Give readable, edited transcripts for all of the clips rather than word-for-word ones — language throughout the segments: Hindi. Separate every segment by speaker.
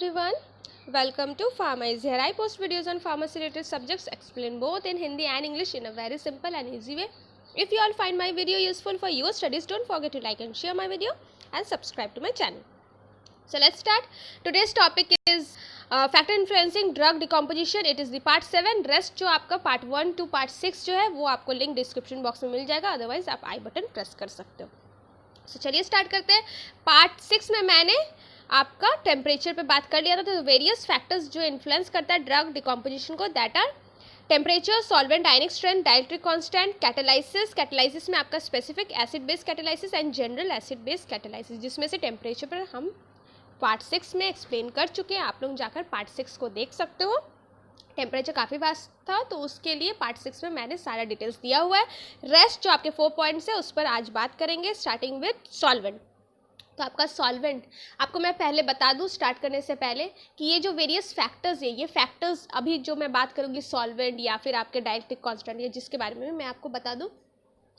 Speaker 1: everyone, welcome to Pharma is here. I post videos on pharmacy related subjects, explain both in Hindi and English in a very simple and easy way. If you all find my video useful for your studies, don't forget to like and share my video and subscribe to my channel. So let's start. Today's topic is factor influencing drug decomposition. It is the part 7. Rest जो आपका part 1 to part 6 जो है वो आपको लिंक डिस्क्रिप्शन बॉक्स में मिल जाएगा, अदरवाइज आप आई बटन प्रेस कर सकते हो. सो चलिए स्टार्ट करते हैं. पार्ट 6 में मैंने आपका टेम्परेचर पे बात कर लिया था. तो वेरियस फैक्टर्स जो इन्फ्लुएंस करता है ड्रग डिकम्पोजिशन को, that are temperature, solvent, ionic strength, dielectric constant, catalysis में आपका specific acid base catalysis and general acid base catalysis, जिसमें से टेम्परेचर पर हम पार्ट 6 में एक्सप्लेन कर चुके हैं. आप लोग जाकर पार्ट 6 को देख सकते हो. टेम्परेचर काफ़ी वास्ट था तो उसके लिए पार्ट 6 में मैंने सारा डिटेल्स दिया हुआ है. रेस्ट जो आपके 4 पॉइंट्स है उस पर आज बात करेंगे, स्टार्टिंग विद सॉल्वेंट. तो आपका सॉल्वेंट, आपको मैं पहले बता दूं स्टार्ट करने से पहले कि ये जो वेरियस फैक्टर्स है, ये फैक्टर्स अभी जो मैं बात करूंगी सॉल्वेंट या फिर आपके डाइलेक्ट्रिक कांस्टेंट या जिसके बारे में मैं आपको बता दूं,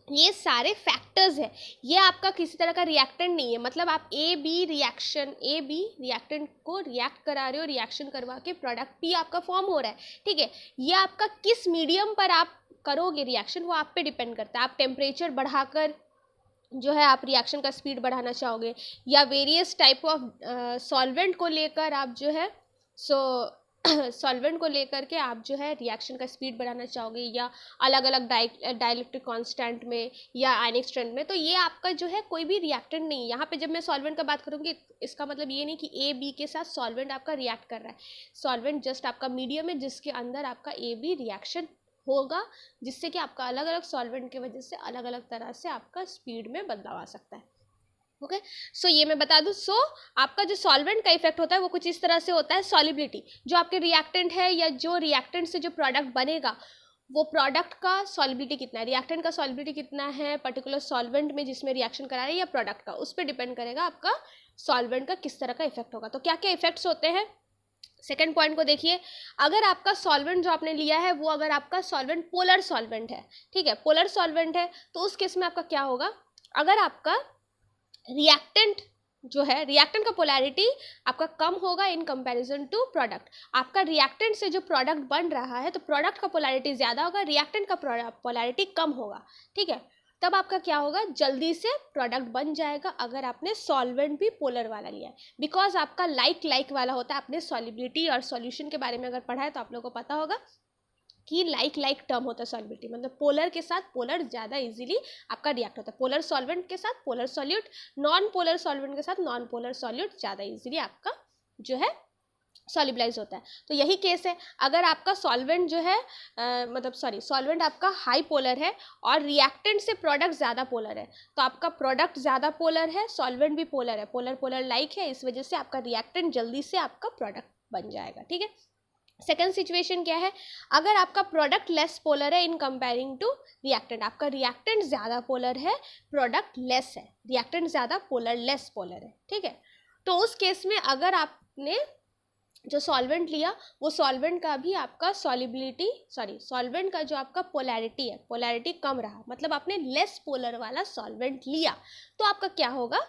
Speaker 1: ये सारे फैक्टर्स है. ये आपका किसी तरह का रिएक्टेंट नहीं है. मतलब आप ए बी रिएक्टेंट को रिएक्ट करा रहे हो, रिएक्शन करवा के प्रोडक्ट पी आपका फॉर्म हो रहा है. ठीक है, ये आपका किस मीडियम पर आप करोगे रिएक्शन वो आप पे डिपेंड करता है. आप टेम्परेचर बढ़ाकर जो है आप रिएक्शन का स्पीड बढ़ाना चाहोगे, या वेरियस टाइप ऑफ सॉल्वेंट को लेकर आप जो है सॉल्वेंट को लेकर के आप जो है रिएक्शन का स्पीड बढ़ाना चाहोगे, या अलग अलग डाइलेक्ट्रिक कांस्टेंट में या आयनिक स्ट्रेंथ में. तो ये आपका जो है कोई भी रिएक्टेंट नहीं है. यहाँ पे जब मैं सॉल्वेंट का बात करूँगी इसका मतलब ये नहीं कि ए बी के साथ सॉल्वेंट आपका रिएक्ट कर रहा है. सॉल्वेंट जस्ट आपका मीडियम है जिसके अंदर आपका ए बी रिएक्शन होगा, जिससे कि आपका अलग अलग सॉल्वेंट की वजह से अलग अलग तरह से आपका स्पीड में बदलाव आ सकता है. ओके, सो ये मैं बता दूं. आपका जो सॉल्वेंट का इफेक्ट होता है वो कुछ इस तरह से होता है. सॉलिबिलिटी, जो आपके रिएक्टेंट है या जो रिएक्टेंट से जो प्रोडक्ट बनेगा वो प्रोडक्ट का सॉलिबिलिटी कितना है, रिएक्टेंट का सॉलिबिलिटी कितना है पर्टिकुलर सॉल्वेंट में जिसमें रिएक्शन करा रहे हैं या प्रोडक्ट का, उस पर डिपेंड करेगा आपका सॉल्वेंट का किस तरह का इफेक्ट होगा. तो क्या क्या इफेक्ट्स होते हैं, सेकेंड पॉइंट को देखिए. अगर आपका सॉल्वेंट जो आपने लिया है वो अगर आपका सॉल्वेंट पोलर सॉल्वेंट है, ठीक है, पोलर सॉल्वेंट है, तो उस केस में आपका क्या होगा, अगर आपका रिएक्टेंट जो है, रिएक्टेंट का पोलैरिटी आपका कम होगा इन कंपैरिजन टू प्रोडक्ट. आपका रिएक्टेंट से जो प्रोडक्ट बन रहा है तो प्रोडक्ट का पोलैरिटी ज़्यादा होगा, रिएक्टेंट का पोलैरिटी कम होगा. ठीक है, तब आपका क्या होगा, जल्दी से प्रोडक्ट बन जाएगा अगर आपने सॉल्वेंट भी पोलर वाला लिया है. बिकॉज आपका लाइक वाला होता है. आपने सॉलिबिलिटी और सॉल्यूशन के बारे में अगर पढ़ा है तो आप लोगों को पता होगा कि लाइक टर्म होता है सॉलिबिलिटी. मतलब पोलर के साथ पोलर ज़्यादा इजीली आपका रिएक्ट होता है. पोलर सॉल्वेंट के साथ polar solute, non polar solvent के साथ नॉन पोलर सॉल्यूट ज़्यादा इजीली आपका जो है सॉलिबलाइज होता है. तो यही केस है. अगर आपका सॉल्वेंट जो है सॉल्वेंट आपका हाई पोलर है और रिएक्टेंट से प्रोडक्ट ज़्यादा पोलर है, तो आपका प्रोडक्ट ज़्यादा पोलर है, सॉल्वेंट भी पोलर है, पोलर लाइक है, इस वजह से आपका रिएक्टेंट जल्दी से आपका प्रोडक्ट बन जाएगा. ठीक है, सेकेंड सिचुएशन क्या है, अगर आपका प्रोडक्ट लेस पोलर है इन कंपेयरिंग टू रिएक्टेंट. आपका रिएक्टेंट ज़्यादा पोलर है, प्रोडक्ट लेस है, रिएक्टेंट ज़्यादा पोलर लेस पोलर है. ठीक है, तो उस केस में अगर आपने जो सॉल्वेंट लिया वो सॉल्वेंट का भी आपका सॉल्वेंट का जो आपका पोलैरिटी है, पोलैरिटी कम रहा, मतलब आपने लेस पोलर वाला सॉल्वेंट लिया, तो आपका क्या होगा,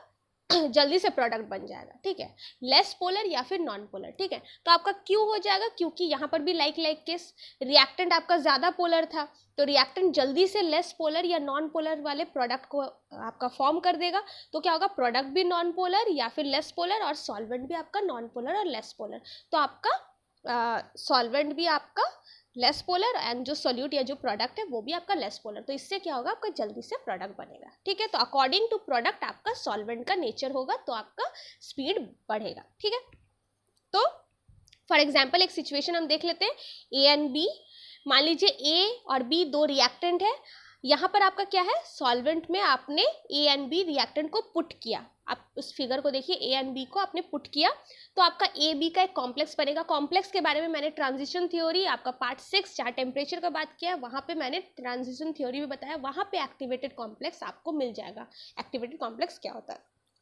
Speaker 1: जल्दी से प्रोडक्ट बन जाएगा. ठीक है, लेस पोलर या फिर नॉन पोलर. ठीक है, तो आपका क्यों हो जाएगा, क्योंकि यहाँ पर भी लाइक केस, रिएक्टेंट आपका ज़्यादा पोलर था तो रिएक्टेंट जल्दी से लेस पोलर या नॉन पोलर वाले प्रोडक्ट को आपका फॉर्म कर देगा. तो क्या होगा, प्रोडक्ट भी नॉन पोलर या फिर लेस पोलर और सॉल्वेंट भी आपका नॉन पोलर और लेस पोलर. तो आपका सॉल्वेंट भी आपका लेस पोलर एंड जो सॉल्यूट या जो प्रोडक्ट है वो भी आपका लेस पोलर. तो इससे क्या होगा, आपका जल्दी से प्रोडक्ट बनेगा. ठीक है, तो अकॉर्डिंग टू प्रोडक्ट आपका सॉल्वेंट का नेचर होगा तो आपका स्पीड बढ़ेगा. ठीक है, तो फॉर एग्जाम्पल एक सिचुएशन हम देख लेते हैं, ए एंड बी. मान लीजिए ए और बी दो रिएक्टेंट है. यहाँ पर आपका क्या है, सॉल्वेंट में आपने ए एंड बी रिएक्टेंट को पुट किया. आप उस फिगर को देखिए, ए एंड बी को आपने पुट किया तो आपका ए बी का एक कॉम्प्लेक्स बनेगा. कॉम्प्लेक्स के बारे में मैंने ट्रांजिशन थ्योरी आपका पार्ट 6 जहाँ टेम्परेचर का बात किया वहाँ पे मैंने ट्रांजिशन थ्योरी भी बताया, वहाँ पे एक्टिवेटेड कॉम्प्लेक्स आपको मिल जाएगा. एक्टिवेटेड कॉम्प्लेक्स क्या होता है,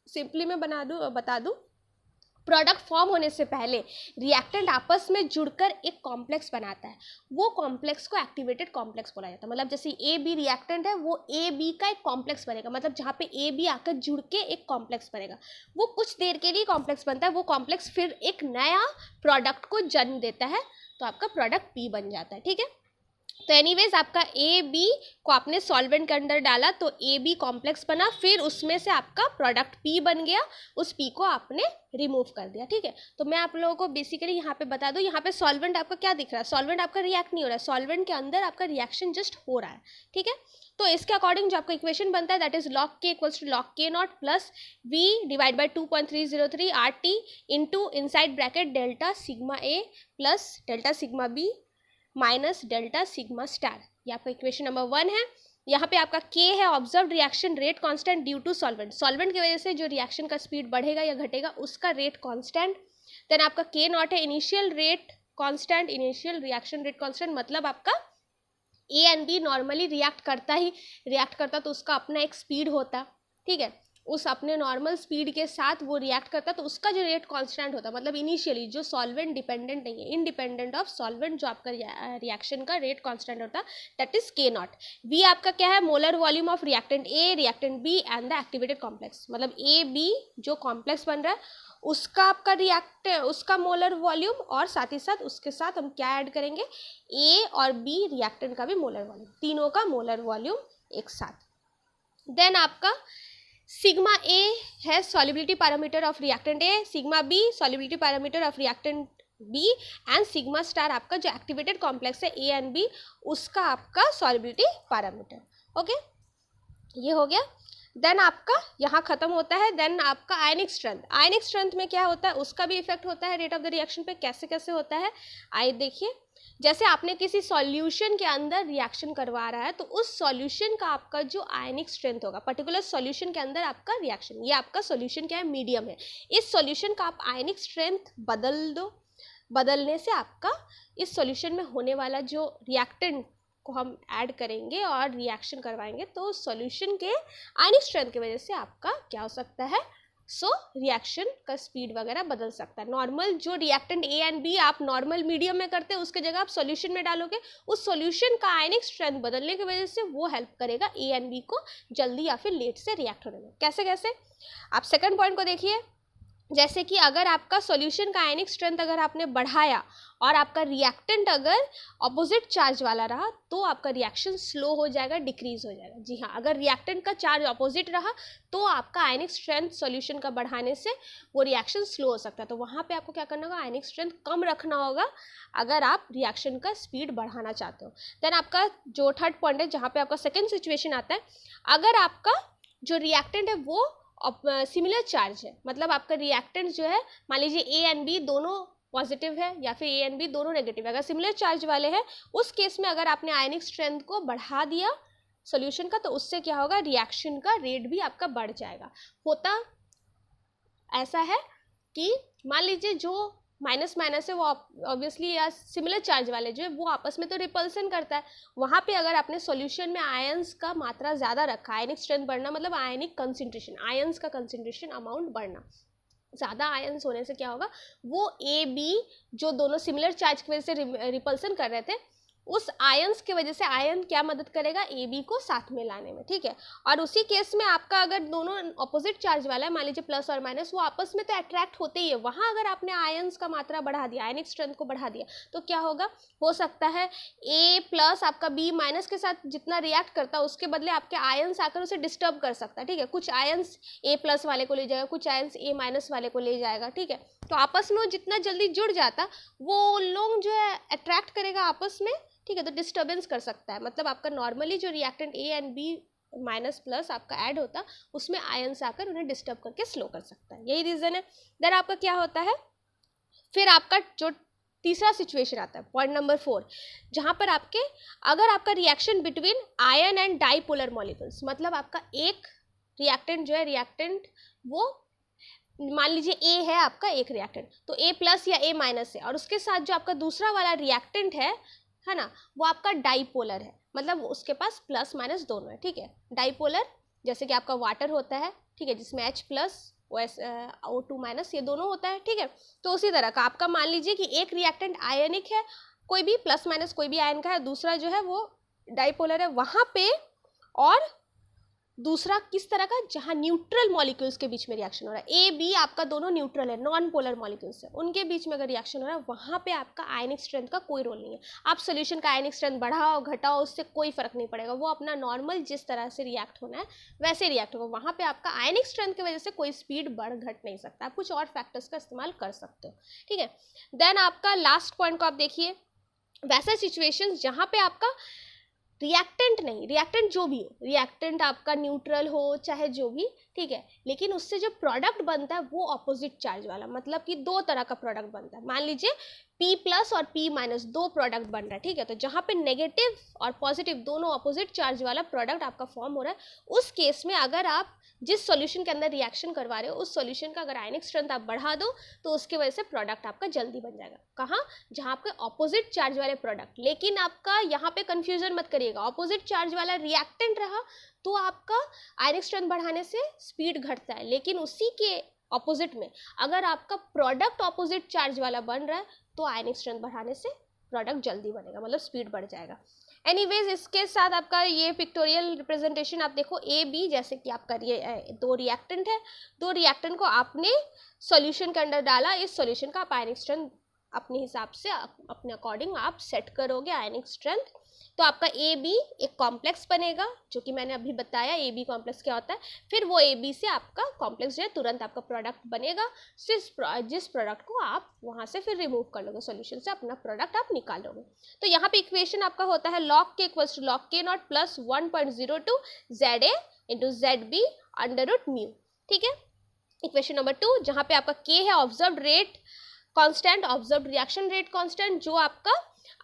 Speaker 1: सिंपली मैं बता दूँ. प्रोडक्ट फॉर्म होने से पहले रिएक्टेंट आपस में जुड़कर एक कॉम्प्लेक्स बनाता है, वो कॉम्प्लेक्स को एक्टिवेटेड कॉम्प्लेक्स बोला जाता है। मतलब जैसे ए बी रिएक्टेंट है, वो ए बी का एक कॉम्प्लेक्स बनेगा, मतलब जहाँ पे ए बी आकर जुड़ के एक कॉम्प्लेक्स बनेगा, वो कुछ देर के लिए कॉम्प्लेक्स बनता है, वो कॉम्प्लेक्स फिर एक नया प्रोडक्ट को जन्म देता है, तो आपका प्रोडक्ट पी बन जाता है। ठीक है, तो एनीवेज आपका ए बी को आपने सॉल्वेंट के अंदर डाला तो ए बी कॉम्प्लेक्स बना, फिर उसमें से आपका प्रोडक्ट पी बन गया, उस पी को आपने रिमूव कर दिया। ठीक है, तो मैं आप लोगों को बेसिकली यहाँ पे बता दूँ, यहाँ पे सॉल्वेंट आपका क्या दिख रहा है, सॉल्वेंट आपका रिएक्ट नहीं हो रहा है, सॉल्वेंट के अंदर आपका रिएक्शन जस्ट हो रहा है। ठीक है, तो इसके अकॉर्डिंग जो आपका इक्वेशन बनता है that is log k equals to log k naught plus v divide by 2.303 RT into inside bracket delta sigma A plus delta sigma B minus delta sigma star. ये आपका इक्वेशन नंबर 1 है। यहाँ पे आपका k है observe reaction rate constant due to solvent, solvent की वजह से जो रिएक्शन का स्पीड बढ़ेगा या घटेगा उसका रेट कांस्टेंट। देन आपका k नॉट है initial rate constant, initial reaction rate constant, मतलब आपका A and B normally react करता तो उसका अपना एक स्पीड होता। ठीक है, उस अपने नॉर्मल स्पीड के साथ वो रिएक्ट करता तो उसका जो रेट कांस्टेंट होता, मतलब इनिशियली जो सॉल्वेंट डिपेंडेंट नहीं है, इंडिपेंडेंट ऑफ सॉल्वेंट जो आपका रिएक्शन का रेट कांस्टेंट होता, that is K naught. V आपका क्या है, molar volume of reactant A, reactant B and the activated complex, मतलब ए बी जो कॉम्प्लेक्स बन रहा है उसका आपका उसका मोलर वॉल्यूम, और साथ ही साथ उसके साथ हम क्या ऐड करेंगे, ए और बी रिएक्टेंट का भी मोलर वॉल्यूम, तीनों का मोलर वॉल्यूम एक साथ। देन आपका सिग्मा ए है solubility parameter of reactant A, sigma B solubility parameter of reactant B and sigma star आपका जो एक्टिवेटेड कॉम्प्लेक्स है ए एंड बी उसका आपका सॉल्युबिलिटी पैरामीटर। ओके, ये हो गया। देन आपका यहाँ खत्म होता है। देन आपका आयनिक स्ट्रेंथ, आयनिक स्ट्रेंथ में क्या होता है, उसका भी इफेक्ट होता है रेट ऑफ द रिएक्शन पे। कैसे कैसे होता है आइए देखिए, जैसे आपने किसी सॉल्यूशन के अंदर रिएक्शन करवा रहा है तो उस सॉल्यूशन का आपका जो आयनिक स्ट्रेंथ होगा, पर्टिकुलर सॉल्यूशन के अंदर आपका रिएक्शन, ये आपका सॉल्यूशन क्या है, मीडियम है, इस सॉल्यूशन का आप आयनिक स्ट्रेंथ बदल दो, बदलने से आपका इस सॉल्यूशन में होने वाला जो रिएक्टेंट को हम ऐड करेंगे और रिएक्शन करवाएंगे तो सॉल्यूशन के आयनिक स्ट्रेंथ की वजह से आपका क्या हो सकता है, रिएक्शन का स्पीड वगैरह बदल सकता है। नॉर्मल जो रिएक्टेंट ए एंड बी आप नॉर्मल मीडियम में करते हैं उसके जगह आप सॉल्यूशन में डालोगे, उस सॉल्यूशन का आयनिक स्ट्रेंथ बदलने की वजह से वो हेल्प करेगा ए एंड बी को जल्दी या फिर लेट से रिएक्ट होने में। कैसे कैसे, आप सेकंड पॉइंट को देखिए, जैसे कि अगर आपका सॉल्यूशन का आयनिक स्ट्रेंथ अगर आपने बढ़ाया और आपका रिएक्टेंट अगर ऑपोजिट चार्ज वाला रहा तो आपका रिएक्शन स्लो हो जाएगा, डिक्रीज हो जाएगा। जी हाँ, अगर रिएक्टेंट का चार्ज ऑपोजिट रहा तो आपका आयनिक स्ट्रेंथ सॉल्यूशन का बढ़ाने से वो रिएक्शन स्लो हो सकता है, तो वहाँ पे आपको क्या करना होगा, आयनिक स्ट्रेंथ कम रखना होगा अगर आप रिएक्शन का स्पीड बढ़ाना चाहते हो। देन आपका जो थर्ड पॉइंट है जहाँ पे आपका सेकेंड सिचुएशन आता है, अगर आपका जो रिएक्टेंट है वो सिमिलर चार्ज है, मतलब आपका रिएक्टेंट जो है मान लीजिए ए एंड बी दोनों पॉजिटिव है या फिर ए एंड बी दोनों नेगेटिव है, अगर सिमिलर चार्ज वाले हैं उस केस में अगर आपने आयनिक स्ट्रेंथ को बढ़ा दिया सॉल्यूशन का तो उससे क्या होगा, रिएक्शन का रेट भी आपका बढ़ जाएगा। होता ऐसा है कि मान लीजिए जो माइनस माइनस है वो ऑब्वियसली या सिमिलर चार्ज वाले जो है वो आपस में तो रिपल्सन करता है, वहाँ पे अगर आपने सॉल्यूशन में आयंस का मात्रा ज़्यादा रखा, आयनिक स्ट्रेंथ बढ़ना मतलब आयनिक कंसंट्रेशन, आयंस का कंसंट्रेशन अमाउंट बढ़ना, ज़्यादा आयंस होने से क्या होगा, वो ए बी जो दोनों सिमिलर चार्ज की वजह से रिपल्सन कर रहे थे उस आयंस की वजह से आयन क्या मदद करेगा, ए बी को साथ में लाने में। ठीक है, और उसी केस में आपका अगर दोनों ऑपोजिट चार्ज वाला है मान लीजिए प्लस और माइनस, वो आपस में तो अट्रैक्ट होते ही है, वहाँ अगर आपने आयंस का मात्रा बढ़ा दिया, आयनिक स्ट्रेंथ को बढ़ा दिया तो क्या होगा, हो सकता है ए प्लस आपका बी माइनस के साथ जितना रिएक्ट करता है उसके बदले आपके आयंस आकर उसे डिस्टर्ब कर सकता है। ठीक है, कुछ आयंस ए प्लस वाले को ले जाएगा, कुछ आयंस ए माइनस वाले को ले जाएगा। ठीक है, तो आपस में वो जितना जल्दी जुड़ जाता वो लोग जो है अट्रैक्ट करेगा आपस में। ठीक है, तो डिस्टर्बेंस कर सकता है, मतलब आपका नॉर्मली जो reactant A and B minus plus आपका ऐड होता उसमें आयंस आकर उन्हें डिस्टर्ब करके स्लो कर सकता है, यही रीज़न है। देन आपका क्या होता है, फिर आपका जो तीसरा सिचुएशन आता है पॉइंट नंबर 4, जहाँ पर आपके अगर आपका reaction between ion and dipolar molecules, मतलब आपका एक रिएक्टेंट जो है रिएक्टेंट वो मान लीजिए ए है आपका एक रिएक्टेंट, तो ए प्लस या ए माइनस है और उसके साथ जो आपका दूसरा वाला रिएक्टेंट है ना, वो आपका डाईपोलर है, मतलब उसके पास प्लस माइनस दोनों है। ठीक है, डाईपोलर जैसे कि आपका वाटर होता है, ठीक है, जिसमें H प्लस O2 माइनस, ये दोनों होता है, ठीक है। तो उसी तरह का आपका मान लीजिए कि एक रिएक्टेंट आयनिक है, कोई भी प्लस माइनस कोई भी आयन का है, दूसरा जो है वो डाइपोलर है, वहां पे, और दूसरा किस तरह का, जहां न्यूट्रल मॉलिक्यूल्स के बीच में रिएक्शन हो रहा है, ए बी आपका दोनों न्यूट्रल है, नॉन पोलर मॉलिक्यूल्स है, उनके बीच में अगर रिएक्शन हो रहा है, वहां पे आपका आयनिक स्ट्रेंथ का कोई रोल नहीं है। आप सोल्यूशन का आयनिक स्ट्रेंथ बढ़ाओ घटाओ, उससे कोई फर्क नहीं पड़ेगा, वो अपना नॉर्मल जिस तरह से रिएक्ट होना है वैसे रिएक्ट होगा। वहां पे आपका आयनिक स्ट्रेंथ की वजह से कोई स्पीड बढ़ घट नहीं सकता, आप कुछ और फैक्टर्स का इस्तेमाल कर सकते हो, ठीक है। देन आपका लास्ट पॉइंट को आप देखिए, वैसा सिचुएशंस जहां पे आपका रिएक्टेंट नहीं, रिएक्टेंट जो भी हो, रिएक्टेंट आपका न्यूट्रल हो चाहे जो भी, ठीक है, लेकिन उससे जो प्रोडक्ट बनता है वो ऑपोजिट चार्ज वाला, मतलब कि दो तरह का प्रोडक्ट बनता है। मान लीजिए P प्लस और P माइनस दो प्रोडक्ट बन रहा है, ठीक है। तो जहाँ पे नेगेटिव और पॉजिटिव दोनों ऑपोजिट चार्ज वाला प्रोडक्ट आपका फॉर्म हो रहा है, उस केस में अगर आप जिस सॉल्यूशन के अंदर रिएक्शन करवा रहे हो उस सॉल्यूशन का अगर आयनिक स्ट्रेंथ आप बढ़ा दो तो उसकी वजह से प्रोडक्ट आपका जल्दी बन जाएगा। कहाँ, जहाँ आपके ऑपोजिट चार्ज वाले प्रोडक्ट, लेकिन आपका यहाँ पे कंफ्यूजन मत करिएगा, ऑपोजिट चार्ज वाला रिएक्टेंट रहा तो आपका आयनिक स्ट्रेंथ बढ़ाने से स्पीड घटता है, लेकिन उसी के ऑपोजिट में अगर आपका प्रोडक्ट ऑपोजिट चार्ज वाला बन रहा है तो आयनिक स्ट्रेंथ बढ़ाने से प्रोडक्ट जल्दी बनेगा, मतलब स्पीड बढ़ जाएगा। एनीवेज, इसके साथ आपका ये पिक्टोरियल रिप्रेजेंटेशन आप देखो, ए बी जैसे कि आपका दो रिएक्टेंट है, दो रिएक्टेंट को आपने सॉल्यूशन के अंदर डाला, इस सॉल्यूशन का आप आयनिक स्ट्रेंथ अपने हिसाब से अपने अकॉर्डिंग आप सेट करोगे आयनिक स्ट्रेंथ, तो आपका ए बी एक कॉम्प्लेक्स बनेगा, जो कि मैंने अभी बताया ए बी कॉम्प्लेक्स क्या होता है। फिर वो ए बी से आपका कॉम्प्लेक्स जो है तुरंत आपका प्रोडक्ट बनेगा, जिस प्रोडक्ट को आप वहाँ से फिर रिमूव कर लोगे, सॉल्यूशन से अपना प्रोडक्ट आप निकालोगे। तो यहाँ पे इक्वेशन आपका होता है log k equals to log k naught plus 1.02 ZA into ZB under root mu, ठीक है। इक्वेशन नंबर 2, जहाँ पे आपका k है observed rate constant, observed reaction rate constant, जो आपका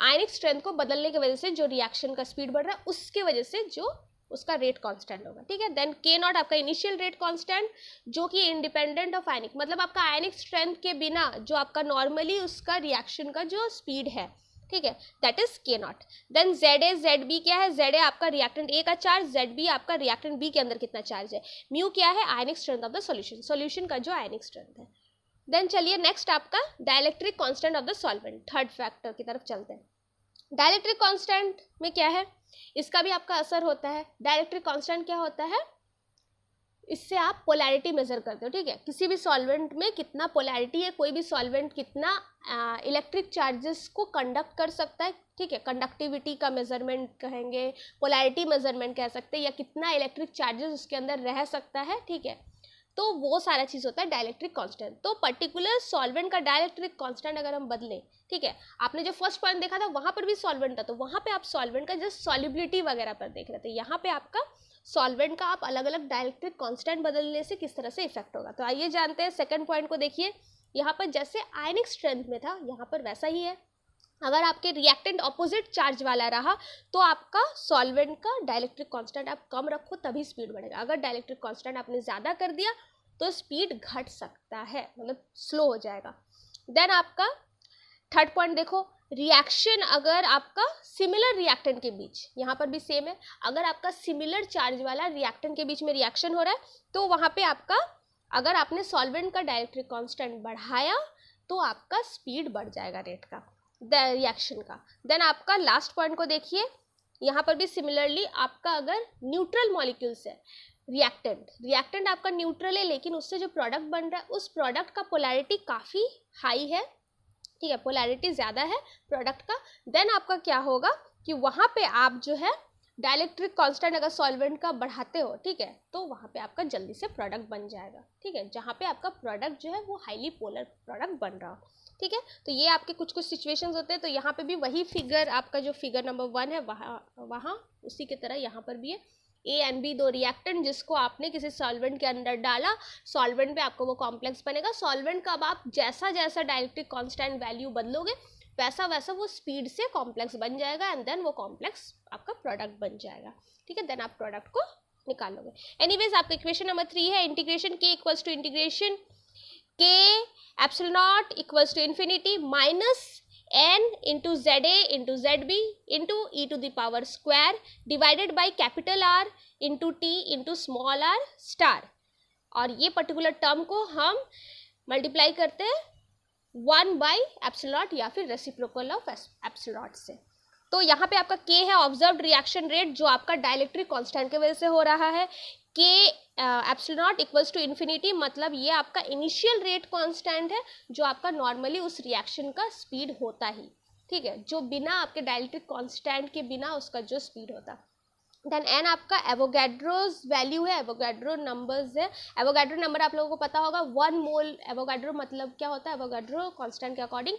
Speaker 1: आयनिक स्ट्रेंथ को बदलने की वजह से जो रिएक्शन का स्पीड बढ़ रहा है उसके वजह से जो उसका रेट कांस्टेंट होगा, ठीक है। देन के नॉट आपका इनिशियल रेट कांस्टेंट, जो कि इंडिपेंडेंट ऑफ आयनिक, मतलब आपका आयनिक स्ट्रेंथ के बिना जो आपका नॉर्मली उसका रिएक्शन का जो स्पीड है, ठीक है, that is K naught. Then Z A Z B क्या है, जेड ए आपका रिएक्टेंट ए का चार्ज, जेड बी आपका रिएक्टेंट बी के अंदर कितना चार्ज है, म्यू क्या है, ionic strength of the solution, solution का जो आयनिक स्ट्रेंथ है। देन चलिए नेक्स्ट आपका dielectric constant of the solvent, third factor की तरफ चलते हैं। डाइलेक्ट्रिक कांस्टेंट में क्या है, इसका भी आपका असर होता है। डाइलेक्ट्रिक कांस्टेंट क्या होता है, इससे आप पोलैरिटी मेजर करते हो, ठीक है, किसी भी सॉल्वेंट में कितना पोलैरिटी है, कोई भी सॉल्वेंट कितना इलेक्ट्रिक चार्जेस को कंडक्ट कर सकता है, ठीक है, कंडक्टिविटी का मेजरमेंट कहेंगे, पोलैरिटी मेजरमेंट कह सकते हैं, या कितना इलेक्ट्रिक चार्जेस उसके अंदर रह सकता है, ठीक है, तो वो सारा चीज़ होता है डाइलेक्ट्रिक कांस्टेंट। तो पर्टिकुलर सॉल्वेंट का डाइलेक्ट्रिक कांस्टेंट अगर हम बदलें, ठीक है, आपने जो फर्स्ट पॉइंट देखा था वहाँ पर भी सॉल्वेंट था, तो वहाँ पे आप सॉल्वेंट का जस्ट सॉल्युबिलिटी वगैरह पर देख रहे थे, यहाँ पे आपका सॉल्वेंट का आप अलग अलग डाइलेक्ट्रिक कांस्टेंट बदलने से किस तरह से इफेक्ट होगा। तो आइए जानते हैं सेकंड पॉइंट को। देखिए यहाँ पर जैसे आयनिक स्ट्रेंथ में था, यहाँ पर वैसा ही है। अगर आपके रिएक्टेंट ऑपोजिट चार्ज वाला रहा तो आपका सॉल्वेंट का डाइलेक्ट्रिक कांस्टेंट आप कम रखो तभी स्पीड बढ़ेगा। अगर डाइलेक्ट्रिक कांस्टेंट आपने ज़्यादा कर दिया तो स्पीड घट सकता है, मतलब स्लो हो जाएगा। देन आपका थर्ड पॉइंट देखो, रिएक्शन अगर आपका सिमिलर रिएक्टेंट के बीच, यहाँ पर भी सेम है, अगर आपका सिमिलर चार्ज वाला रिएक्टेंट के बीच में रिएक्शन हो रहा है तो वहाँ पे आपका अगर आपने सॉल्वेंट का डाइलेक्ट्रिक कांस्टेंट बढ़ाया तो आपका स्पीड बढ़ जाएगा रेट का रिएक्शन का। देन आपका लास्ट पॉइंट को देखिए, यहाँ पर भी सिमिलरली आपका अगर न्यूट्रल मॉलिक्यूल्स है, रिएक्टेंट आपका न्यूट्रल है, लेकिन उससे जो प्रोडक्ट बन रहा है उस प्रोडक्ट का पोलैरिटी काफ़ी हाई है, ठीक है, पोलैरिटी ज़्यादा है प्रोडक्ट का। देन आपका क्या होगा कि वहाँ पे आप जो है डाइलेक्ट्रिक कांस्टेंट अगर सॉल्वेंट का बढ़ाते हो, ठीक है, तो वहाँ पे आपका जल्दी से प्रोडक्ट बन जाएगा, ठीक है, जहाँ पे आपका प्रोडक्ट जो है वो हाईली पोलर प्रोडक्ट बन रहा हो, ठीक है। तो ये आपके कुछ कुछ सिचुएशंस होते हैं। तो यहाँ पे भी वही फिगर, आपका जो फिगर नंबर 1 है वहाँ उसी की तरह यहाँ पर भी है, ए एंड बी दो रिएक्टेंट जिसको आपने किसी सॉल्वेंट के अंदर डाला, सॉल्वेंट पे आपको वो कॉम्प्लेक्स बनेगा। सॉल्वेंट का अब आप जैसा जैसा डाइलेक्ट्रिक कांस्टेंट वैल्यू बदलोगे वैसा वैसा वो स्पीड से कॉम्प्लेक्स बन जाएगा एंड देन वो कॉम्प्लेक्स आपका प्रोडक्ट बन जाएगा, ठीक है। देन आप प्रोडक्ट को निकालोगे। एनीवेज आपका इक्वेशन नंबर 3 है integration K equals to integration K epsilon naught equals to infinity minus n into ZA into ZB into e to the power square divided by capital R into t into small r star और ये पर्टिकुलर टर्म को हम मल्टीप्लाई करते हैं 1/ε या फिर रेसिप्रोकल ऑफ एप्सिलॉन से। तो यहाँ पे आपका K है ऑब्जर्व्ड रिएक्शन रेट, जो आपका डाइलेक्ट्रिक कांस्टेंट की वजह से हो रहा है। K epsilon equals to infinity, मतलब ये आपका इनिशियल रेट कांस्टेंट है जो आपका नॉर्मली उस रिएक्शन का स्पीड होता ही, ठीक है, जो बिना आपके डाइलेक्ट्रिक कांस्टेंट के बिना उसका जो स्पीड होता। देन एन आपका एवोगैड्रोज वैल्यू है, एवोगैड्रो नंबर्स है। एवोगैड्रो नंबर आप लोगों को पता होगा, 1 मोल। एवोगैड्रो मतलब क्या होता है, एवोगैड्रो कांस्टेंट के अकॉर्डिंग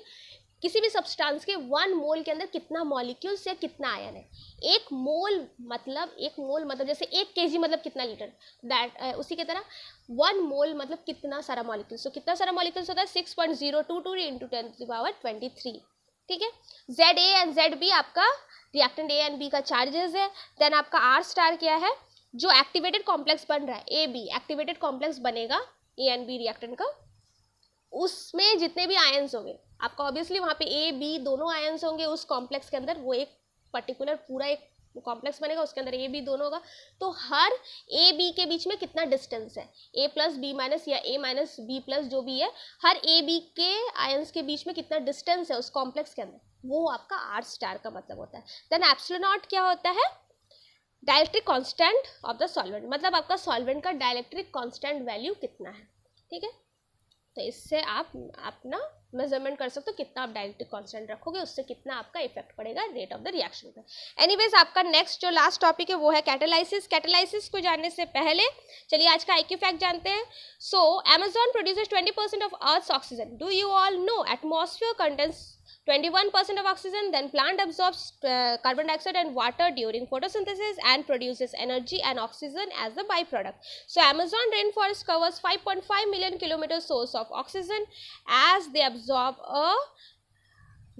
Speaker 1: किसी भी सब्सटेंस के 1 मोल के अंदर कितना मॉलिक्यूल्स या कितना आयन है। एक मोल मतलब जैसे 1 kg मतलब कितना लीटर, दैट उसी की तरह 1 मोल मतलब कितना सारा मॉलिक्यूल्स। तो कितना सारा मॉलिक्यूल्स होता है 6.022 इंटू 10⁻23, ठीक है। ZA एंड ZB आपका रिएक्टेंट A एंड B का चार्जेस है। देन आपका R स्टार क्या है, जो एक्टिवेटेड कॉम्प्लेक्स बन रहा है AB, एक्टिवेटेड कॉम्प्लेक्स बनेगा A एंड B रिएक्टेंट का, उसमें जितने भी आयंस होंगे आपका ऑब्वियसली वहाँ पे A B दोनों आयंस होंगे उस कॉम्प्लेक्स के अंदर, वो एक पर्टिकुलर पूरा एक कॉम्प्लेक्स बनेगा, उसके अंदर A B दोनों होगा। तो हर A B के बीच में कितना डिस्टेंस है, A प्लस B माइनस या A माइनस B प्लस जो भी है, हर A B के आयंस के बीच में कितना डिस्टेंस है उस कॉम्प्लेक्स के अंदर, वो आपका R स्टार का मतलब होता है। देन एप्सिलॉन नॉट क्या होता है, dielectric constant of the solvent, मतलब आपका सॉल्वेंट का डाइलेक्ट्रिक कांस्टेंट वैल्यू कितना है, ठीक है। तो इससे आप अपना मेजरमेंट कर सकते हो कितना आप डाइलेक्ट्रिक कांस्टेंट रखोगे, उससे कितना आपका इफेक्ट पड़ेगा रेट ऑफ द रिएक्शन पर। एनीवेज आपका नेक्स्ट जो लास्ट टॉपिक है वो है कैटालाइसिस। कैटालाइसिस को जानने से पहले चलिए आज का आईक्यू फैक्ट जानते हैं। So Amazon produces 20% of Earth's oxygen. Do you all know atmosphere contains 21% of oxygen, then plant absorbs carbon dioxide and water during photosynthesis and produces energy and oxygen as the byproduct. So Amazon rainforest covers 5.5 million kilometer source of oxygen as they absorb a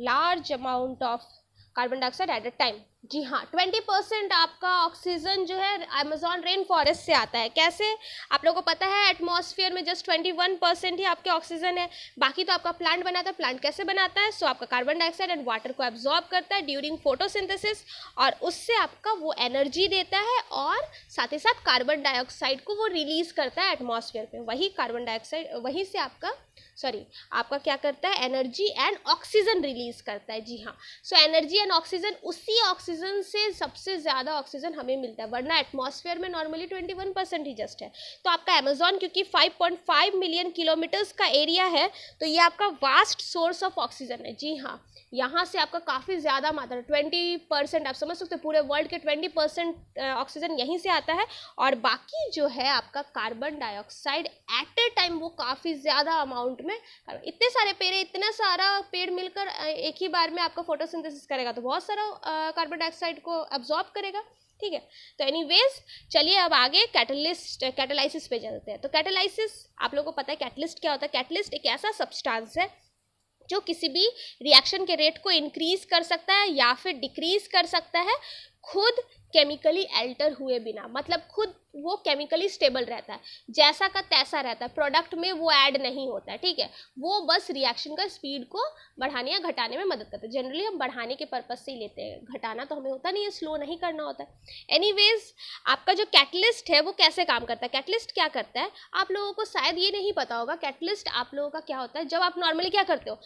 Speaker 1: large amount of carbon dioxide at a time. जी हाँ, 20% आपका ऑक्सीजन जो है अमेज़न रेन फॉरेस्ट से आता है। कैसे, आप लोगों को पता है एटमॉस्फेयर में जस्ट 21% ही आपके ऑक्सीजन है, बाकी तो आपका प्लांट बनाता है। प्लांट कैसे बनाता है, सो आपका कार्बन डाइऑक्साइड एंड वाटर को एब्जॉर्ब करता है ड्यूरिंग फोटोसिंथेसिस, और उससे आपका वो एनर्जी देता है और साथ ही साथ कार्बन डाइऑक्साइड को वो रिलीज करता है एटमॉस्फेयर पे। वही कार्बन डाइऑक्साइड वहीं से आपका क्या करता है, एनर्जी एंड ऑक्सीजन रिलीज करता है। जी हाँ, सो एनर्जी एंड ऑक्सीजन, उसी ऑक्सीजन से सबसे ज़्यादा ऑक्सीजन हमें मिलता है, वरना एटमॉस्फेयर में नॉर्मली 21% ही जस्ट है। तो आपका अमेज़न क्योंकि 5.5 मिलियन किलोमीटर्स का एरिया है, तो ये आपका वास्ट सोर्स ऑफ ऑक्सीजन है। जी हाँ, यहाँ से आपका काफ़ी ज़्यादा मात्रा 20%, आप समझ सकते हो पूरे वर्ल्ड के 20% ऑक्सीजन यहीं से आता है, और बाकी जो है आपका कार्बन डाइऑक्साइड एट ए टाइम वो काफ़ी ज़्यादा अमाउंट में, इतने सारे पेड़, इतना सारा पेड़ मिलकर एक ही बार में आपका फोटोसिंथेसिस करेगा तो बहुत सारा कार्बन डाइऑक्साइड को अब्जॉर्ब करेगा, ठीक है। तो एनीवेज चलिए अब आगे कैटालाइसिस पे चलते हैं। तो कैटालाइसिस आप लोगों को पता है कैटलिस्ट क्या होता है। कैटलिस्ट एक ऐसा सब्सटेंस है जो किसी भी रिएक्शन के रेट को इंक्रीज कर सकता है या फिर डिक्रीज कर सकता है, खुद केमिकली अल्टर हुए बिना, मतलब खुद वो केमिकली स्टेबल रहता है, जैसा का तैसा रहता है, प्रोडक्ट में वो ऐड नहीं होता है, ठीक है। वो बस रिएक्शन का स्पीड को बढ़ाने या घटाने में मदद करता है। जनरली हम बढ़ाने के पर्पज से ही लेते हैं, घटाना तो हमें होता नहीं है, स्लो नहीं करना होता है। एनीवेज आपका जो कैटलिस्ट है वो कैसे काम करता है, कैटलिस्ट क्या करता है, आप लोगों को शायद ये नहीं पता होगा। कैटलिस्ट आप लोगों का क्या होता है, जब आप नॉर्मली क्या करते हो,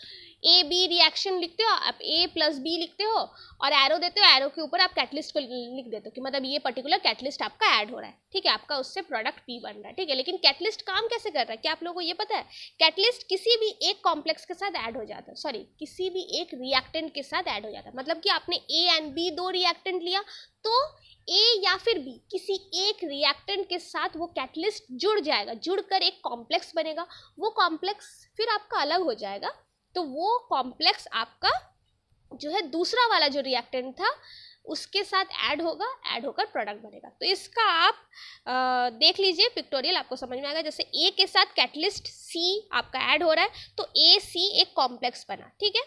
Speaker 1: ए बी रिएक्शन लिखते हो, आप ए प्लस बी लिखते हो और एरो देते हो, एरो के ऊपर आप कैटलिस्ट को लिख देते हो कि मतलब ये पर्टिकुलर कैटलिस्ट आपका ऐड हो रहा है, ठीक है, आपका उससे प्रोडक्ट पी बन रहा है, ठीक है। लेकिन कैटलिस्ट काम कैसे कर रहा है, क्या आप लोगों को ये पता है? कैटलिस्ट किसी भी एक कॉम्प्लेक्स के साथ ऐड हो जाता है, सॉरी किसी भी एक रिएक्टेंट के साथ ऐड हो जाता है। मतलब कि आपने ए एंड बी दो रिएक्टेंट लिया, तो ए या फिर बी किसी एक रिएक्टेंट के साथ वो कैटलिस्ट जुड़ जाएगा, जुड़कर एक कॉम्प्लेक्स बनेगा, वो कॉम्प्लेक्स फिर आपका अलग हो जाएगा, तो वो कॉम्प्लेक्स आपका जो है दूसरा वाला जो रिएक्टेंट था उसके साथ ऐड होगा, ऐड होकर प्रोडक्ट बनेगा। तो इसका आप देख लीजिए पिक्टोरियल, आपको समझ में आएगा। जैसे ए के साथ कैटलिस्ट सी आपका ऐड हो रहा है, तो ए सी एक कॉम्प्लेक्स बना, ठीक है।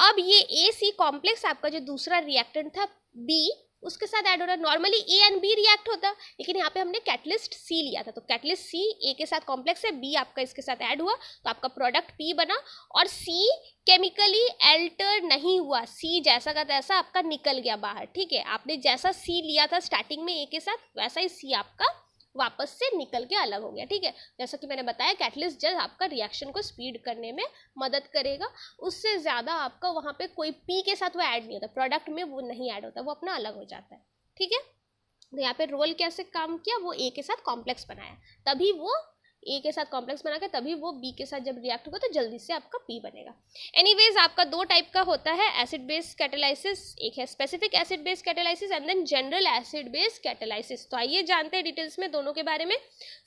Speaker 1: अब ये ए सी कॉम्प्लेक्स आपका जो दूसरा रिएक्टेंट था बी, उसके साथ ऐड हो रहा है। Normally A and B react होता, लेकिन यहाँ पे हमने कैटलिस्ट सी लिया था, तो कैटलिस्ट सी ए के साथ कॉम्प्लेक्स है, बी आपका इसके साथ ऐड हुआ, तो आपका प्रोडक्ट पी बना, और सी केमिकली अल्टर नहीं हुआ, सी जैसा का तैसा आपका निकल गया बाहर, ठीक है। आपने जैसा सी लिया था स्टार्टिंग में ए के साथ, वैसा ही सी आपका वापस से निकल के अलग हो गया, ठीक है। जैसा कि मैंने बताया कैटलिस्ट जस्ट आपका रिएक्शन को स्पीड करने में मदद करेगा, उससे ज़्यादा आपका वहाँ पे कोई पी के साथ वो ऐड नहीं होता, प्रोडक्ट में वो नहीं ऐड होता, वो अपना अलग हो जाता है, ठीक है। तो यहाँ पे रोल कैसे काम किया, वो ए के साथ कॉम्प्लेक्स बनाया, तभी वो ए के साथ कॉम्प्लेक्स बना के तभी वो बी के साथ जब रिएक्ट होगा तो जल्दी से आपका पी बनेगा। एनीवेज आपका दो टाइप का होता है एसिड बेस कैटालाइसिस, एक है specific acid base catalysis and then general acid base catalysis. तो आइए जानते हैं डिटेल्स में दोनों के बारे में।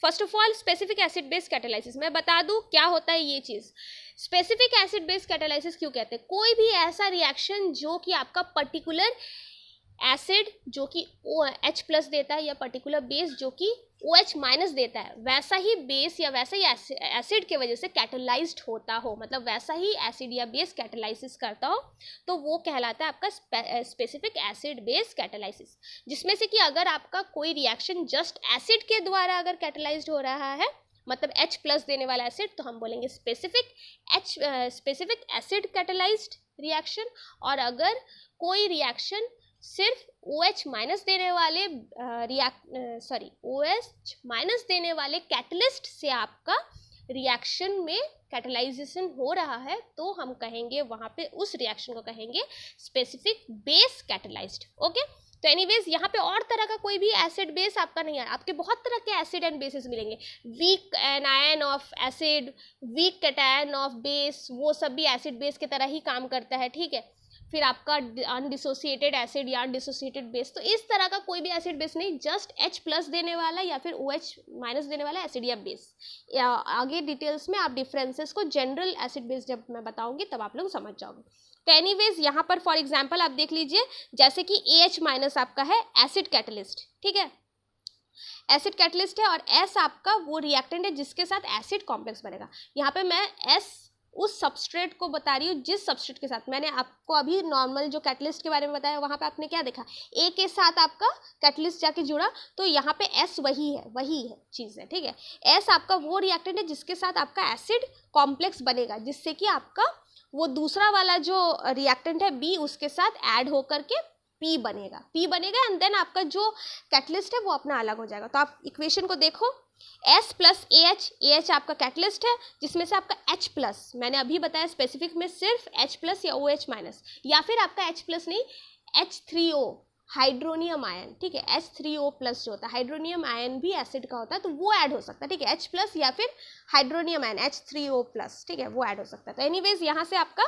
Speaker 1: First of all specific acid base catalysis, मैं बता दूं क्या होता है ये चीज़। स्पेसिफिक एसिड बेस कैटालाइसिस क्यों कहते हैं, कोई भी ऐसा रिएक्शन जो कि आपका पर्टिकुलर एसिड जो कि H प्लस देता है या पर्टिकुलर बेस जो कि OH माइनस देता है, वैसा ही बेस या वैसा ही एसिड के वजह से कैटलाइज्ड होता हो, मतलब वैसा ही एसिड या बेस कैटलाइसिस करता हो, तो वो कहलाता है आपका स्पेसिफिक एसिड बेस कैटलाइसिस। जिसमें से कि अगर आपका कोई रिएक्शन जस्ट एसिड के द्वारा अगर कैटलाइज्ड हो रहा है, मतलब H प्लस देने वाला एसिड, तो हम बोलेंगे स्पेसिफिक एसिड कैटलाइज्ड रिएक्शन। और अगर कोई रिएक्शन सिर्फ OH माइनस देने वाले OH माइनस देने वाले कैटलिस्ट से आपका रिएक्शन में कैटलाइजेशन हो रहा है, तो हम कहेंगे वहाँ पे उस रिएक्शन को कहेंगे स्पेसिफिक बेस कैटलाइज्ड। ओके, तो एनीवेज यहाँ पे और तरह का कोई भी एसिड बेस आपका नहीं है, आपके बहुत तरह के एसिड एंड बेसिस मिलेंगे, weak anion of acid, weak cation of base, वो सब भी एसिड बेस की तरह ही काम करता है, ठीक है। फिर आपका अनडिसोसिएटेड एसिड या अनडिसोसिएटेड बेस, तो इस तरह का कोई भी एसिड बेस नहीं, जस्ट H प्लस देने वाला या फिर OH माइनस देने वाला एसिड या बेस। या आगे डिटेल्स में आप डिफरेंसेस को जनरल एसिड बेस जब मैं बताऊंगी तब आप लोग समझ जाओगे। तो एनीवेज यहाँ पर फॉर एग्जांपल आप देख लीजिए, जैसे कि AH माइनस आपका है एसिड कैटलिस्ट, ठीक है, एसिड कैटलिस्ट है, और S आपका वो रिएक्टेंट है जिसके साथ एसिड कॉम्प्लेक्स बनेगा। यहाँ पे मैं S उस सबस्ट्रेट को बता रही हूँ जिस सबस्ट्रेट के साथ मैंने आपको अभी नॉर्मल जो कैटलिस्ट के बारे में बताया, वहाँ पे आपने क्या देखा, ए के साथ आपका कैटलिस्ट जाके जुड़ा, तो यहाँ पे एस वही है चीज़ है, ठीक है। एस आपका वो रिएक्टेंट है जिसके साथ आपका एसिड कॉम्प्लेक्स बनेगा, जिससे कि आपका वो दूसरा वाला जो रिएक्टेंट है बी, उसके साथ ऐड होकर के पी बनेगा एंड देन आपका जो कैटलिस्ट है वो अपना अलग हो जाएगा। तो आप इक्वेशन को देखो, S प्लस AH आपका कैटलिस्ट है जिसमें से आपका H प्लस, मैंने अभी बताया स्पेसिफिक में सिर्फ H प्लस या OH माइनस, या फिर आपका H प्लस नहीं H3O हाइड्रोनियम आयन, ठीक है, H3O प्लस जो होता है, हाइड्रोनियम आयन भी एसिड का होता है तो वो ऐड हो सकता है, ठीक है, H प्लस या फिर हाइड्रोनियम आयन H3O प्लस, ठीक है, वो ऐड हो सकता है। तो एनीवेज यहाँ से आपका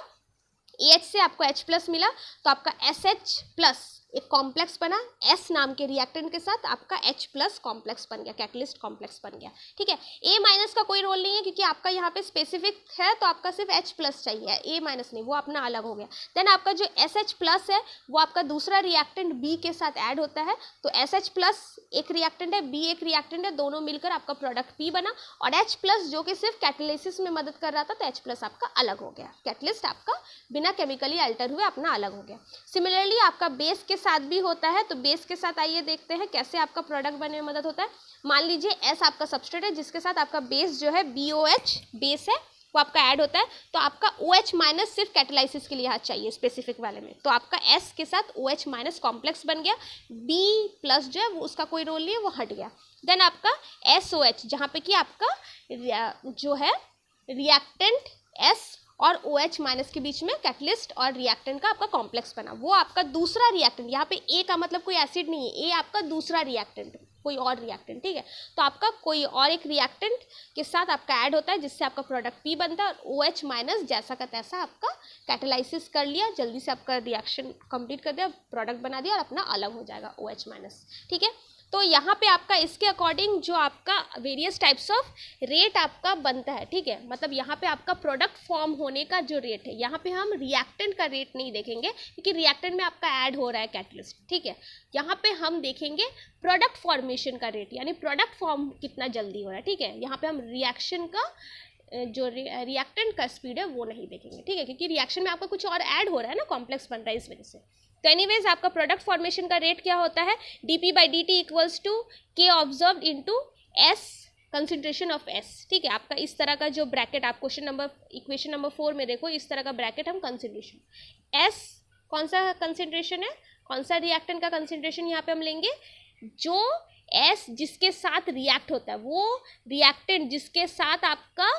Speaker 1: AH से आपको H प्लस मिला, तो आपका SH प्लस एक कॉम्प्लेक्स बना S नाम के रिएक्टेंट के साथ, आपका H प्लस कॉम्प्लेक्स बन गया, कैटलिस्ट कॉम्प्लेक्स बन गया, ठीक है। A माइनस का कोई रोल नहीं है क्योंकि आपका यहाँ पे स्पेसिफिक है, तो आपका सिर्फ H प्लस चाहिए, A माइनस नहीं, वो अपना अलग हो गया। देन आपका जो SH प्लस है वो आपका दूसरा रिएक्टेंट B के साथ ऐड होता है, तो SH प्लस एक रिएक्टेंट है, B एक रिएक्टेंट है, दोनों मिलकर आपका प्रोडक्ट P बना, और H प्लस जो कि सिर्फ कैटालिसिस में मदद कर रहा था, तो H प्लस आपका अलग हो गया, कैटलिस्ट आपका बिना केमिकली अल्टर हुए अपना अलग हो गया। सिमिलरली आपका बेस के साथ भी होता है, तो बेस के साथ आइए देखते हैं कैसे आपका प्रोडक्ट बनने में मदद होता है। मान लीजिए S आपका सबस्ट्रेट है जिसके साथ आपका बेस जो है BOH बेस है वो आपका ऐड होता है, तो आपका OH माइनस सिर्फ कैटालाइसिस के लिए यहाँ चाहिए स्पेसिफिक वाले में, तो आपका S के साथ OH माइनस कॉम्प्लेक्स बन गया, B प्लस जो है वो उसका कोई रोल नहीं है, वो हट गया। देन आपका SOH जहाँ पे कि आपका जो है रिएक्टेंट S और OH माइनस के बीच में कैटलिस्ट और रिएक्टेंट का आपका कॉम्प्लेक्स बना, वो आपका दूसरा रिएक्टेंट, यहाँ पे A का मतलब कोई एसिड नहीं है, A आपका दूसरा रिएक्टेंट, कोई और रिएक्टेंट, ठीक है। तो आपका कोई और एक रिएक्टेंट के साथ आपका ऐड होता है जिससे आपका प्रोडक्ट P बनता है, और OH माइनस जैसा का तैसा आपका कैटालाइसिस कर लिया, जल्दी से आपका रिएक्शन कंप्लीट कर दिया, प्रोडक्ट बना दिया और अपना अलग हो जाएगा OH माइनस, ठीक है। तो यहाँ पे आपका इसके अकॉर्डिंग जो आपका वेरियस टाइप्स ऑफ रेट आपका बनता है, ठीक है, मतलब यहाँ पे आपका प्रोडक्ट फॉर्म होने का जो रेट है, यहाँ पे हम रिएक्टेंट का रेट नहीं देखेंगे क्योंकि रिएक्टेंट में आपका ऐड हो रहा है कैटलिस्ट, ठीक है। यहाँ पे हम देखेंगे प्रोडक्ट फॉर्मेशन का रेट, यानी प्रोडक्ट फॉर्म कितना जल्दी हो रहा है, ठीक है। यहाँ पे हम रिएक्शन का जो रिएक्टेंट का स्पीड है वो नहीं देखेंगे, ठीक है, क्योंकि रिएक्शन में आपका कुछ और ऐड हो रहा है ना, कॉम्प्लेक्स बन रहा है इस वजह से। तो एनीवेज आपका प्रोडक्ट फॉर्मेशन का रेट क्या होता है, dP/dt equals to K observed into S concentration of S, ठीक है। आपका इस तरह का जो ब्रैकेट आप इक्वेशन नंबर 4 में देखो, इस तरह का ब्रैकेट हम कंसंट्रेशन S कौन सा कंसंट्रेशन है, कौन सा रिएक्टेंट का कंसंट्रेशन यहाँ पे हम लेंगे, जो एस जिसके साथ रिएक्ट होता है, वो रिएक्टेंट जिसके साथ आपका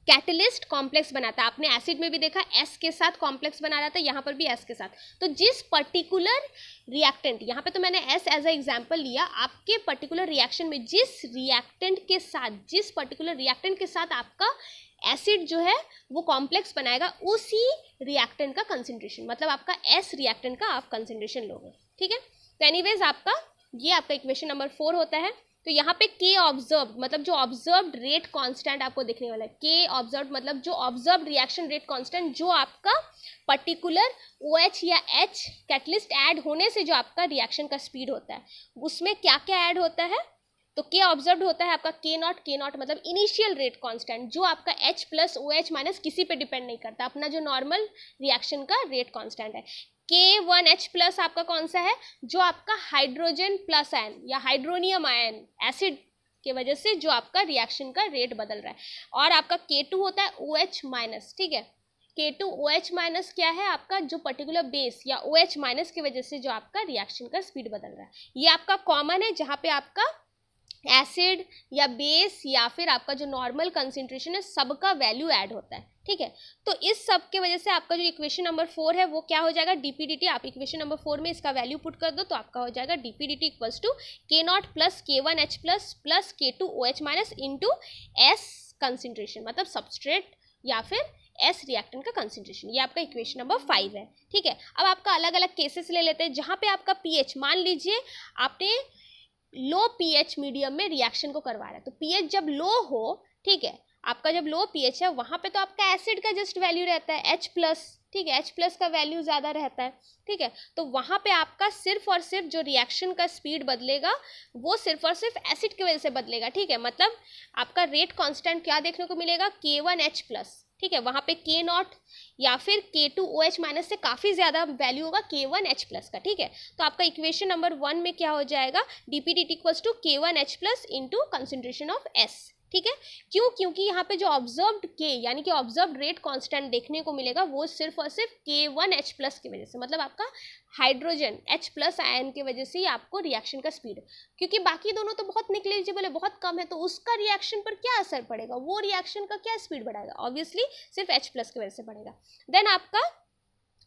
Speaker 1: कैटलिस्ट कॉम्प्लेक्स बनाता है। आपने एसिड में भी देखा एस के साथ कॉम्प्लेक्स बना रहा था, यहाँ पर भी एस के साथ। तो जिस पर्टिकुलर रिएक्टेंट, यहाँ पे तो मैंने एस एज अ एग्जांपल लिया, आपके पर्टिकुलर रिएक्शन में जिस रिएक्टेंट के साथ, जिस पर्टिकुलर रिएक्टेंट के साथ आपका एसिड जो है वो कॉम्प्लेक्स बनाएगा, उसी रिएक्टेंट का कंसेंट्रेशन, मतलब आपका एस रिएक्टेंट का आप कंसेंट्रेशन लोगे। ठीक है, तो एनीवेज आपका ये आपका इक्वेशन नंबर 4 होता है। तो यहाँ पे के ऑब्जर्व मतलब जो ऑब्जर्व्ड रेट कांस्टेंट आपको दिखने वाला है, के ऑब्जर्व्ड मतलब जो ऑब्जर्व्ड रिएक्शन रेट कांस्टेंट, जो आपका पर्टिकुलर OH या H कैटलिस्ट ऐड होने से जो आपका रिएक्शन का स्पीड होता है, उसमें क्या क्या ऐड होता है। तो के ऑब्जर्व्ड होता है आपका के नॉट मतलब इनिशियल रेट कांस्टेंट, जो आपका H प्लस OH माइनस किसी पे डिपेंड नहीं करता, अपना जो नॉर्मल रिएक्शन का रेट कांस्टेंट है। K1H प्लस आपका कौन सा है, जो आपका हाइड्रोजन प्लस आयन या हाइड्रोनियम आयन एसिड के वजह से जो आपका रिएक्शन का रेट बदल रहा है। और आपका K2 होता है OH माइनस। ठीक है, K2 OH माइनस क्या है, आपका जो पर्टिकुलर बेस या OH माइनस की वजह से जो आपका रिएक्शन का स्पीड बदल रहा है। ये आपका कॉमन है, जहाँ पे आपका एसिड या बेस या फिर आपका जो नॉर्मल कंसेंट्रेशन है सबका वैल्यू ऐड होता है। ठीक है, तो इस सब के वजह से आपका जो इक्वेशन नंबर 4 है वो क्या हो जाएगा, dPdt। आप इक्वेशन नंबर 4 में इसका वैल्यू पुट कर दो तो आपका हो जाएगा dPdt equals to K0 plus K1H plus plus K2 OH minus into S concentration, मतलब सबस्ट्रेट या फिर एस रिएक्टेंट का कंसेंट्रेशन। ये आपका इक्वेशन नंबर 5 है। ठीक है, अब आपका अलग अलग केसेस ले लेते हैं, जहाँ पे आपका pH, मान लीजिए आपने लो पीएच मीडियम में रिएक्शन को करवा रहा है। तो पीएच जब लो हो, ठीक है, आपका जब लो पीएच है वहाँ पे तो आपका एसिड का जस्ट वैल्यू रहता है H प्लस। ठीक है, H प्लस का वैल्यू ज़्यादा रहता है। ठीक है, तो वहाँ पे आपका सिर्फ और सिर्फ जो रिएक्शन का स्पीड बदलेगा वो सिर्फ और सिर्फ एसिड की वजह से बदलेगा। ठीक है, मतलब आपका रेट कांस्टेंट क्या देखने को मिलेगा, K1H प्लस। ठीक है, वहाँ पे K0 या फिर K2 OH माइनस से काफ़ी ज़्यादा वैल्यू होगा K1H प्लस का। ठीक है, तो आपका इक्वेशन नंबर 1 में क्या हो जाएगा, dPdt equals to K1H plus into concentration of S। ठीक है, क्यों, क्योंकि यहाँ पे जो ऑब्जर्व्ड K यानी कि ऑब्जर्व्ड रेट कांस्टेंट देखने को मिलेगा वो सिर्फ और सिर्फ K1H प्लस की वजह से, मतलब आपका हाइड्रोजन H प्लस आयन की वजह से ही आपको रिएक्शन का स्पीड, क्योंकि बाकी दोनों तो बहुत निग्लिजिबल है, बहुत कम है, तो उसका रिएक्शन पर क्या असर पड़ेगा, वो रिएक्शन का क्या स्पीड बढ़ाएगा, ऑब्वियसली सिर्फ H प्लस की वजह से बढ़ेगा। देन आपका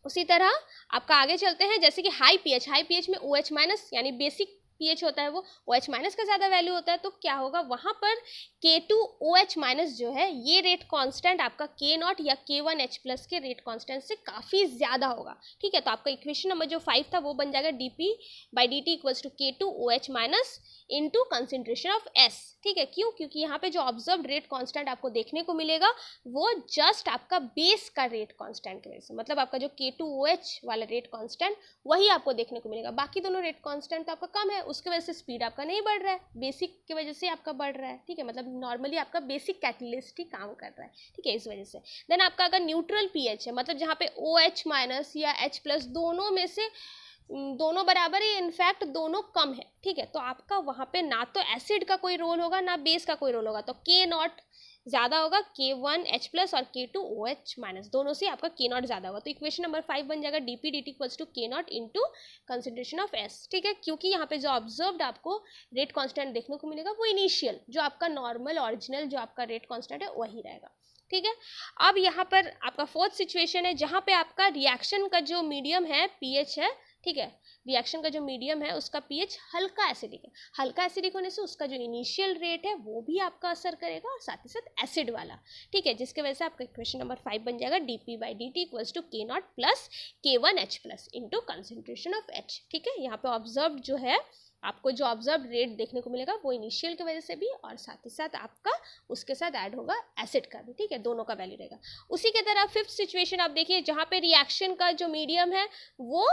Speaker 1: उसी तरह आपका आगे चलते हैं, जैसे कि हाई पीएच में OH माइनस यानी बेसिक पीएच होता है वो OH माइनस का ज़्यादा वैल्यू होता है, तो क्या होगा वहाँ पर K2 OH माइनस जो है ये रेट कांस्टेंट आपका K0 या K1H प्लस के रेट कांस्टेंट से काफ़ी ज़्यादा होगा। ठीक है, तो आपका इक्वेशन नंबर जो 5 था वो बन जाएगा dP/dt equals to K2 OH minus into concentration of S। ठीक है, क्यों, क्योंकि यहाँ पे जो ऑब्जर्व रेट कांस्टेंट आपको देखने को मिलेगा वो जस्ट आपका बेस का रेट कांस्टेंट की वजह से, मतलब आपका जो K2 OH वाला रेट कांस्टेंट वही आपको देखने को मिलेगा। बाकी दोनों रेट कांस्टेंट तो आपका कम है, उसकी वजह से स्पीड आपका नहीं बढ़ रहा है, बेसिक की वजह से आपका बढ़ रहा है। ठीक है, मतलब नॉर्मली आपका बेसिक कैटलिस्ट ही काम कर रहा है। ठीक है, इस वजह से। देन आपका अगर न्यूट्रल पीएच है, मतलब जहाँ पे OH माइनस या H प्लस दोनों में से दोनों बराबर है, इनफैक्ट दोनों कम है। ठीक है, तो आपका वहाँ पे ना तो एसिड का कोई रोल होगा ना बेस का कोई रोल होगा, तो K0 ज़्यादा होगा, K1H प्लस और K2 OH माइनस दोनों से आपका K0 ज़्यादा होगा। तो इक्वेशन नंबर 5 बन जाएगा dPdt equals to K0 into concentration of S। ठीक है, क्योंकि यहाँ पे जो ऑब्जर्व्ड आपको रेट कांस्टेंट देखने को मिलेगा वो इनिशियल जो आपका नॉर्मल ओरिजिनल जो आपका रेट कांस्टेंट है वही रहेगा। ठीक है, अब यहाँ पर आपका फोर्थ सिचुएशन है जहाँ पे आपका रिएक्शन का जो मीडियम है पीएच है। ठीक है, रिएक्शन का जो मीडियम है उसका पीएच हल्का एसिडिक है, हल्का एसिडिक होने से उसका जो इनिशियल रेट है वो भी आपका असर करेगा और साथ ही साथ एसिड वाला। ठीक है, जिसके वजह से आपका इक्वेशन नंबर 5 बन जाएगा dP/dt equals to K0 plus K1H plus into concentration of H। ठीक है, यहाँ पे ऑब्जर्व जो है आपको जो ऑब्जर्व रेट देखने को मिलेगा वो इनिशियल की वजह से भी और साथ ही साथ आपका उसके साथ ऐड होगा एसिड का भी। ठीक है, दोनों का वैल्यू रहेगा। उसी के तरह फिफ्थ सिचुएशन आप देखिए जहाँ पे रिएक्शन का जो मीडियम है वो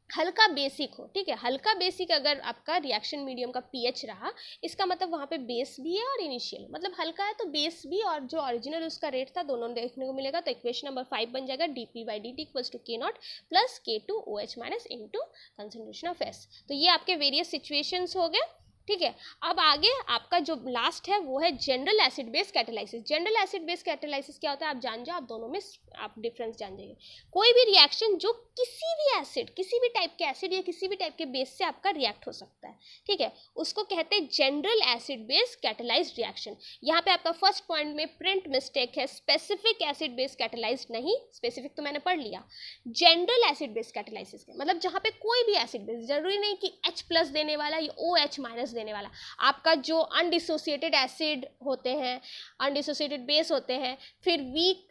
Speaker 1: हल्का बेसिक हो। ठीक है, हल्का बेसिक अगर आपका रिएक्शन मीडियम का पीएच रहा, इसका मतलब वहाँ पे बेस भी है और इनिशियल, मतलब हल्का है तो बेस भी और जो ओरिजिनल उसका रेट था दोनों देखने को मिलेगा। तो इक्वेशन नंबर 5 बन जाएगा dP/dt equals to K0 plus K2 OH minus into concentration of S। तो ये आपके वेरियस सिचुएशंस हो गए। ठीक है। अब आगे आपका जो लास्ट है वो है general acid base catalysis. General acid base catalysis क्या होता है आप जान जाओ, आप दोनों में आप डिफरेंस जान जाइए। कोई भी रिएक्शन जो किसी भी एसिड, किसी भी टाइप के एसिड या किसी भी टाइप के बेस से आपका रिएक्ट हो सकता है, ठीक है, उसको कहते हैं general acid base catalysed reaction. यहाँ पे आपका फर्स्ट पॉइंट में प्रिंट मिस्टेक है, स्पेसिफिक एसिड बेस कैटालाइज्ड नहीं, स्पेसिफिक तो मैंने पढ़ लिया। जनरल एसिड बेस कैटालाइसिस के मतलब जहाँ पे कोई भी एसिड बेस, जरूरी नहीं कि H+ देने वाला या OH- देने वाला, आपका जो अनडिसोसिएटेड एसिड होते हैं, अनडिसोसिएटेड बेस होते हैं, फिर वीक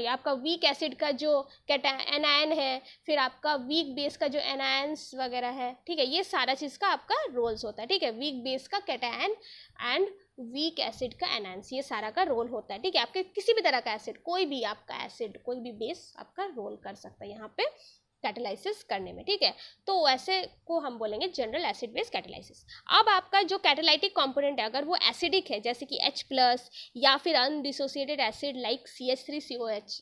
Speaker 1: आपका वीक एसिड का जो एनायन है, फिर आपका वीक बेस का जो एनायंस वगैरह है, ठीक है, ये सारा चीज़ का आपका रोल्स होता है, ठीक है, वीक बेस का कैटायन एंड वीक एसिड का एनायंस, ये सारा का रोल होता है, ठीक है। आपके किसी भी तरह का एसिड, कोई भी आपका एसिड, कोई भी बेस आपका रोल कर सकता है यहाँ पे कैटालाइसिस करने में, ठीक है। तो ऐसे को हम बोलेंगे जनरल एसिड बेस कैटालाइसिस। अब आपका जो कैटालाइटिक कंपोनेंट है अगर वो एसिडिक है, जैसे कि H+ या फिर undissociated acid like CH3COOH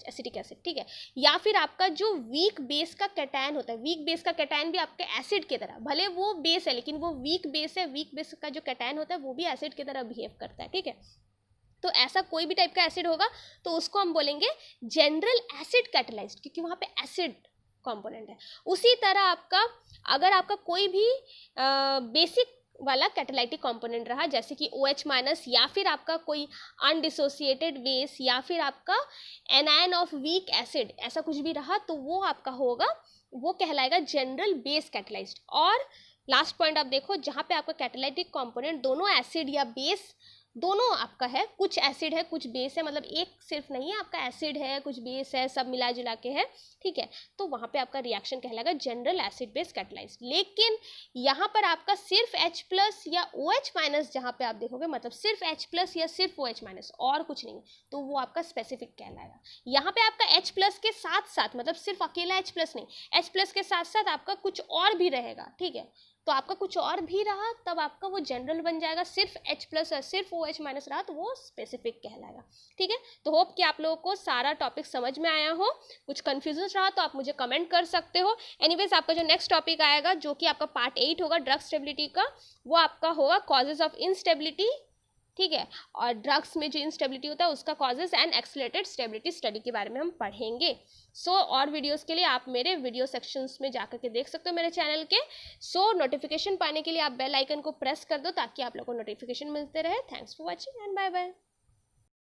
Speaker 1: acetic acid, ठीक है, या फिर आपका जो वीक बेस का कैटायन होता है, वीक बेस का कैटायन भी आपके एसिड की तरह, भले वो बेस है लेकिन वो वीक बेस है, वीक बेस का जो कैटायन होता है वो भी एसिड की तरह बिहेव करता है, ठीक है। तो ऐसा कोई भी टाइप का एसिड होगा तो उसको हम बोलेंगे जनरल एसिड कैटालाइज्ड, क्योंकि वहाँ पे एसिड कंपोनेंट है। उसी तरह आपका अगर आपका कोई भी बेसिक वाला कैटालाइटिक कंपोनेंट रहा, जैसे कि OH- या फिर आपका कोई अनडिसोसिएटेड बेस या फिर आपका एनायन ऑफ वीक एसिड, ऐसा कुछ भी रहा तो वो आपका होगा, वो कहलाएगा जनरल बेस कैटालाइज्ड। और लास्ट पॉइंट आप देखो, जहाँ पे आपका कैटालाइटिक कंपोनेंट दोनों एसिड या बेस दोनों आपका है, कुछ एसिड है कुछ बेस है, मतलब एक सिर्फ नहीं है, आपका एसिड है कुछ बेस है, सब मिला जुला के है, ठीक है, तो वहाँ पे आपका रिएक्शन कहलाएगा जनरल एसिड बेस कैटालाइज्ड। लेकिन यहाँ पर आपका सिर्फ H+ या OH- जहाँ पे आप देखोगे, मतलब सिर्फ H+ या सिर्फ OH- और कुछ नहीं, तो वो आपका स्पेसिफिक कहलाएगा। यहाँ पे आपका H+ के साथ साथ, मतलब सिर्फ अकेला H+ नहीं, H+ के साथ साथ आपका कुछ और भी रहेगा, ठीक है, तो आपका कुछ और भी रहा तब आपका वो जनरल बन जाएगा। सिर्फ H+ और सिर्फ OH- रहा तो वो स्पेसिफिक कहलाएगा, ठीक है। तो होप कि आप लोगों को सारा टॉपिक समझ में आया हो, कुछ कन्फ्यूजन रहा तो आप मुझे कमेंट कर सकते हो। एनीवेज आपका जो नेक्स्ट टॉपिक आएगा जो कि आपका पार्ट 8 होगा ड्रग स्टेबिलिटी का, वो आपका होगा कॉजेज ऑफ इंस्टेबिलिटी, ठीक है, और ड्रग्स में जो इंस्टेबिलिटी होता है उसका causes and accelerated stability study के बारे में हम पढ़ेंगे। और वीडियोस के लिए आप मेरे वीडियो सेक्शंस में जाकर के देख सकते हो मेरे चैनल के। नोटिफिकेशन पाने के लिए आप बेल आइकन को प्रेस कर दो ताकि आप लोगों को नोटिफिकेशन मिलते रहे। Thanks for watching and bye bye.